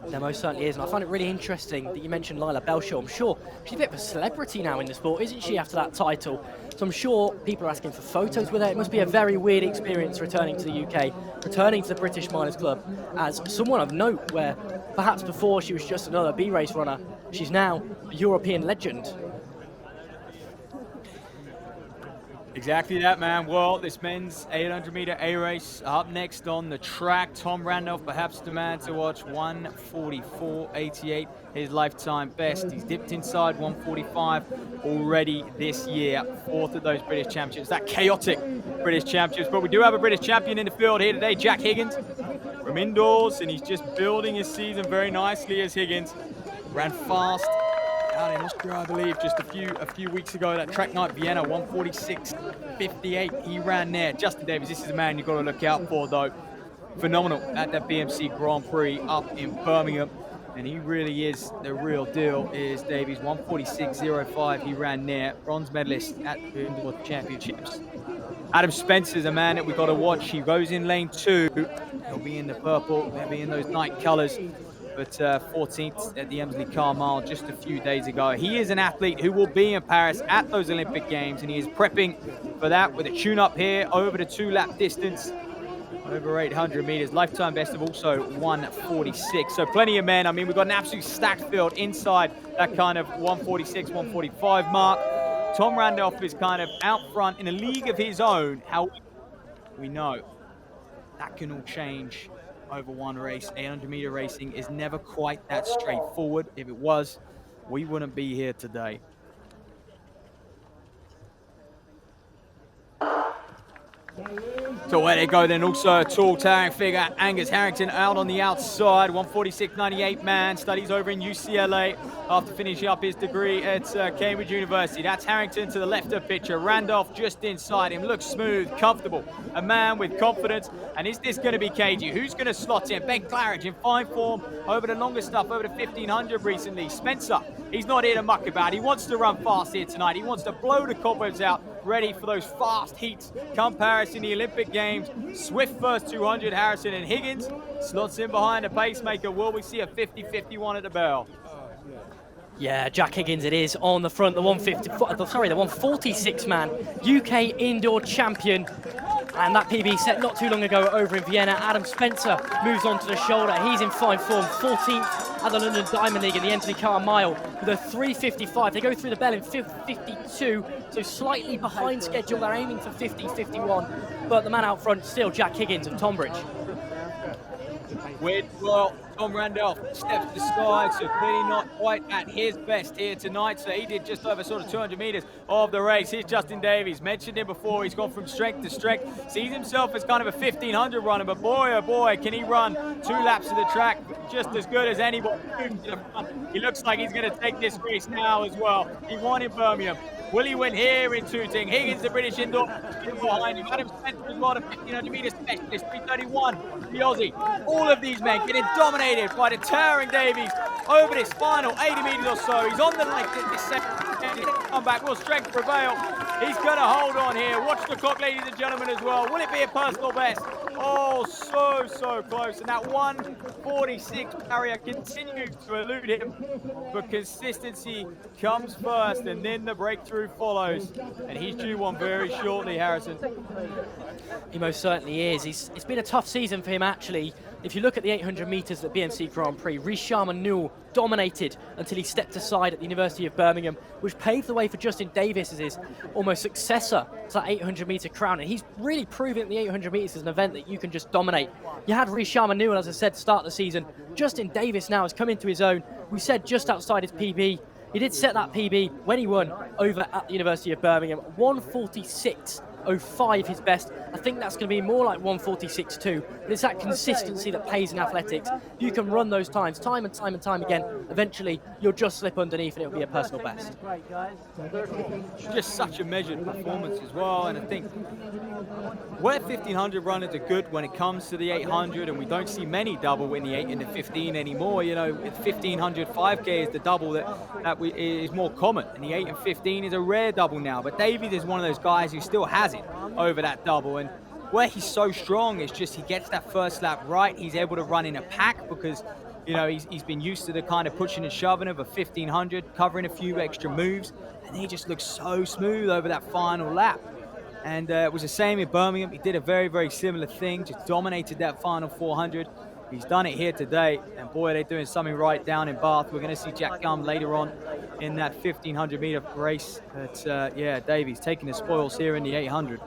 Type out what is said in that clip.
There most certainly is, and I find it really interesting that you mentioned Lila Belshaw. I'm sure she's a bit of a celebrity now in the sport, isn't she, after that title? So I'm sure people are asking for photos with her. It must be a very weird experience returning to the UK, returning to the British Miners Club as someone of note, where perhaps before she was just another B-race runner, she's now a European legend. Exactly that, man. Well, this men's 800-meter A-race up next on the track. Tom Randolph, perhaps the man to watch, 1:44.88, his lifetime best. He's dipped inside 1:45 already this year, fourth of those British championships. That chaotic British championships. But we do have a British champion in the field here today, Jack Higgins, from indoors, and he's just building his season very nicely as Higgins. Ran fast out in Austria, I believe, just a few weeks ago. That track night Vienna, 1:46.58. He ran there. Justin Davies, this is a man you've got to look out for, though. Phenomenal at that BMC Grand Prix up in Birmingham, and he really is the real deal. Is Davies, 1:46.05. He ran there, bronze medalist at the World Championships. Adam Spencer's a man that we've got to watch. He goes in lane 2. He'll be in the purple. He'll be in those night colours. But 14th at the Emsley Car Mile just a few days ago. He is an athlete who will be in Paris at those Olympic Games, and he is prepping for that with a tune-up here over the 2-lap distance, over 800 meters. Lifetime best of also 1:46. So plenty of men. I mean, we've got an absolute stacked field inside that kind of 1:46, 1:45 mark. Tom Randolph is kind of out front in a league of his own. How we know that can all change over one race. 800-meter racing is never quite that straightforward. If it was, we wouldn't be here today. So where they go then, also a tall towering figure, Angus Harrington out on the outside, 1:46.98 man, studies over in UCLA after finishing up his degree at Cambridge University. That's Harrington to the left of picture, Randolph just inside him, looks smooth, comfortable, a man with confidence. And is this going to be KG? Who's going to slot in? Ben Claridge in fine form over the longer stuff, over the 1500 recently. Spencer, he's not here to muck about. He wants to run fast here tonight. He wants to blow the cobwebs out, ready for those fast heats come Paris in the Olympic Games. Swift first 200, Harrison, and Higgins slots in behind the pacemaker. Will we see a 50-51 at the bell? Yeah, Jack Higgins it is on the front, the 146 man, UK indoor champion. And that PB set not too long ago over in Vienna. Adam Spencer moves on to the shoulder. He's in fine form, 14th at the London Diamond League in the Emsley Car Mile with a 3:55. They go through the bell in 52, so slightly behind schedule. They're aiming for 50-51, but the man out front still Jack Higgins of Tonbridge. Well, Tom Randolph steps to the side, so clearly not quite at his best here tonight. So he did just over sort of 200 meters of the race. Here's Justin Davies. Mentioned him before. He's gone from strength to strength. Sees himself as kind of a 1500 runner, but boy, oh boy, can he run 2 laps of the track just as good as anybody. He looks like he's going to take this race now as well. He won in Birmingham. Will he win here in Tooting? Higgins, the British indoor behind him. Adam Spencer as well, a 1500 meter specialist, 3:31. The Aussie. All of these men getting dominated by the towering Davies over this final 80 meters or so. He's on the leg this second comeback. Will strength prevail? He's going to hold on here. Watch the clock, ladies and gentlemen, as well. Will it be a personal best? Oh, so close. And that 1:46 barrier continues to elude him. But consistency comes first, and then the breakthrough follows. And he's due one very shortly, Harrison. He most certainly is. It's been a tough season for him, actually. If you look at the 800 metres at BMC Grand Prix, Richard Newell dominated until he stepped aside at the University of Birmingham, which paved the way for Justin Davies as his almost successor to that 800 metre crown. And he's really proven the 800 metres is an event that you can just dominate. You had Richard Newell, as I said, start the season. Justin Davies now has come into his own. We said just outside his PB. He did set that PB when he won over at the University of Birmingham. 1:46.05 his best. I think that's going to be more like 1:46.2. But it's that consistency that pays in athletics. If you can run those times time and time again, eventually you'll just slip underneath and it'll be a personal best. Just such a measured performance as well. And I think where 1500 runners are good when it comes to the 800, and we don't see many double in the 8 and the 15 anymore. You know, 1500 5K is the double that is more common, and the 8 and 15 is a rare double now. But Davies is one of those guys who still has it over that double, and where he's so strong is just he gets that first lap right. He's able to run in a pack because You know, he's been used to the kind of pushing and shoving of a 1500, covering a few extra moves, and he just looks so smooth over that final lap. And it was the same in Birmingham. He did a very, very similar thing, just dominated that final 400. He's done it here today, and boy, they're doing something right down in Bath. We're going to see Jack Gum later on in that 1500-meter race. But yeah, Davies taking the spoils here in the 800.